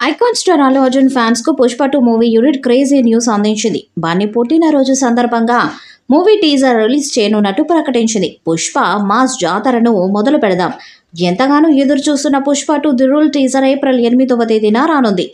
Icon star Allu Arjun fans కు Pushpa 2 movie unit crazy news అందించింది. బన్నీ పుట్టినరోజు సందర్భంగా మూవీ టీజర్ రిలీజ్ చేయనున్నట్టు ప్రకటించింది. పుష్ప మాస్ జాతరను మొదలు పెడదాం. ఎంతగానో ఎదురు చూస్తున్న Pushpa 2 the rule teaser April 8వ తేదీన రానుంది.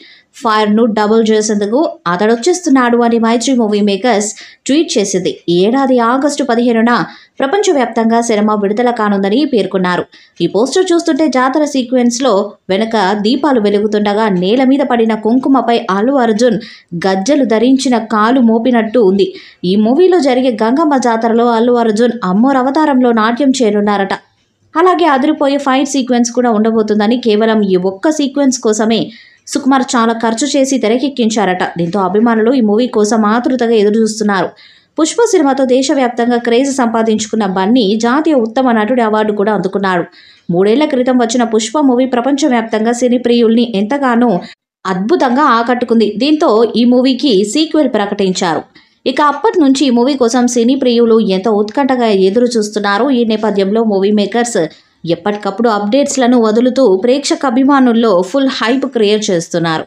ఫైర్ ను డబుల్ చేసేందుకు అతడొచ్చేస్తున్నాడు అని మైత్రి మూవీ మేకర్స్ ట్వీట్ చేసింది. ఈ ఏడాది ఆగస్టు 15న ప్రపంచవ్యాప్తంగా సినిమా విడుదల కానుందని పేర్కొన్నారు. ఈ పోస్టర్ చూస్తుంటే జాతర సీక్వెన్స్ లో వెనక దీపాలు వెలుగుతుండగా నేల మీద పడిన కుంకుమపై అల్లు అర్జున్ గజ్జలు ధరించిన కాలు మోపినట్టు ఉంది. ఈ మూవీలో జరిగే గంగమ్మ జాతరలో అల్లు అర్జున్ అమ్మోర్ అవతారంలో నాట్యం చేయనున్నారట. అలాగే అదిరిపోయే ఫైట్ సీక్వెన్స్ కూడా ఉండబోతుందని, కేవలం ఈ ఒక్క సీక్వెన్స్ కోసమే సుకుమార్ చాలా ఖర్చు చేసి తెరకెక్కించారట. దీంతో అభిమానులు ఈ మూవీ కోసం ఆతృతగా ఎదురుచూస్తున్నారు. పుష్ప సినిమాతో దేశవ్యాప్తంగా క్రేజ్ సంపాదించుకున్న బన్నీ జాతీయ ఉత్తమ నటుడి అవార్డు కూడా అందుకున్నాడు. 3 ఏళ్ల క్రితం వచ్చిన పుష్ప మూవీ ప్రపంచవ్యాప్తంగా సినీ ప్రియుల్ని ఎంతగానో అద్భుతంగా ఆకట్టుకుంది. దీంతో ఈ మూవీకి సీక్వెల్ ప్రకటించారు. ఇక అప్పటి నుంచి ఈ మూవీ కోసం సినీ ప్రియులు ఎంతో ఉత్కంఠగా ఎదురు చూస్తున్నారు. ఈ నేపథ్యంలో మూవీ మేకర్స్ ఎప్పటికప్పుడు అప్డేట్స్లను వదులుతూ ప్రేక్షక అభిమానుల్లో ఫుల్ హైప్ క్రియేట్ చేస్తున్నారు.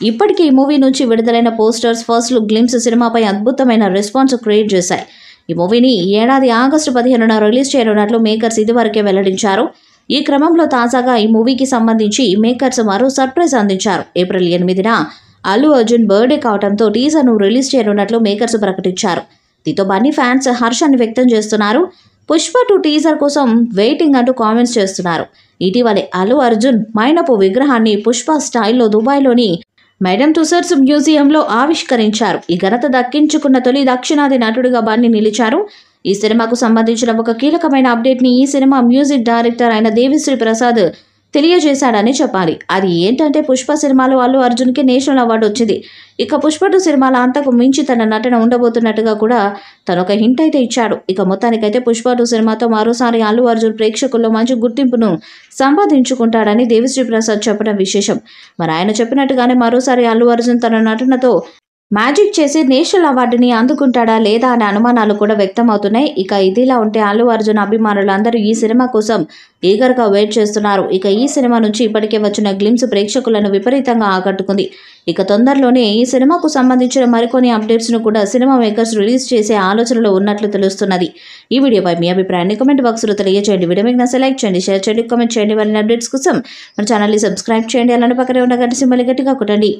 ఇప్పటికీ ఈ మూవీ నుంచి విడుదలైన పోస్టర్స్, ఫస్ట్ లుక్ గ్లిమ్స్ సినిమాపై అద్భుతమైన రెస్పాన్స్ క్రియేట్ చేశాయి. ఈ మూవీని ఈ ఏడాది ఆగస్టు 15న రిలీజ్ చేయనున్నట్లు మేకర్స్ ఇదివరకే వెల్లడించారు. ఈ క్రమంలో తాజాగా ఈ మూవీకి సంబంధించి మేకర్స్ మరో సర్ప్రైజ్ అందించారు. ఏప్రిల్ 8న అల్లు అర్జున్ బర్త్డే కావడంతో టీజర్ను రిలీజ్ చేయనున్నట్లు మేకర్స్ ప్రకటించారు. దీంతో బన్నీ ఫ్యాన్స్ హర్షాన్ని వ్యక్తం చేస్తున్నారు. పుష్ప 2 టీజర్ కోసం వెయిటింగ్ అంటూ కామెంట్స్ చేస్తున్నారు. ఇటీవలే అల్లు అర్జున్ మైనపు విగ్రహాన్ని పుష్ప స్టైల్లో దుబాయ్లోని మేడమ్ టుసర్స్ మ్యూజియంలో ఆవిష్కరించారు. ఈ ఘనత దక్కించుకున్న తొలి దక్షిణాది నటుడిగా బన్నీ నిలిచారు. ఈ సినిమాకు సంబంధించిన ఒక కీలకమైన అప్డేట్ని ఈ సినిమా మ్యూజిక్ డైరెక్టర్ అయిన దేవిశ్రీ ప్రసాద్ తెలియజేశాడని చెప్పాలి. అది ఏంటంటే పుష్ప సినిమాలో అల్లు అర్జున్కి నేషనల్ అవార్డు వచ్చింది. ఇక పుష్ప 2 సినిమాల అంతకు మించి తన నటన ఉండబోతున్నట్టుగా కూడా తను ఒక హింట్ అయితే ఇచ్చాడు. ఇక మొత్తానికైతే పుష్ప 2 సినిమాతో మరోసారి అల్లు అర్జున్ ప్రేక్షకుల్లో మంచి గుర్తింపును సంపాదించుకుంటాడని దేవిశ్రీ ప్రసాద్ చెప్పడం విశేషం. మరి ఆయన చెప్పినట్టుగానే మరోసారి అల్లు అర్జున్ తన నటనతో మ్యాజిక్ చేసి నేషనల్ అవార్డుని అందుకుంటాడా లేదా అనే అనుమానాలు కూడా వ్యక్తమవుతున్నాయి. ఇక ఇదిలా ఉంటే అల్లు అర్జున్ అభిమానులందరూ ఈ సినిమా కోసం ఈగర్గా వెయిట్ చేస్తున్నారు. ఇక ఈ సినిమా నుంచి ఇప్పటికే వచ్చిన గ్లిమ్స్ ప్రేక్షకులను విపరీతంగా ఆకట్టుకుంది. ఇక తొందరలోనే ఈ సినిమాకు సంబంధించిన మరికొన్ని అప్డేట్స్ను కూడా సినిమా మేకర్స్ రిలీజ్ చేసే ఆలోచనలో ఉన్నట్లు తెలుస్తున్నది. ఈ వీడియోపై మీ అభిప్రాయాన్ని కామెంట్ బాక్స్లో తెలియజేయండి. వీడియో మీకు నచ్చితే లైక్ చేయండి, షేర్ చేయండి, కామెంట్ చేయండి. మరిన్ని అప్డేట్స్ కోసం మన ఛానల్ని సబ్స్క్రైబ్ చేయండి. అలానే పక్కనే ఉన్న గంట సింబల్ని గట్టిగా కొట్టండి.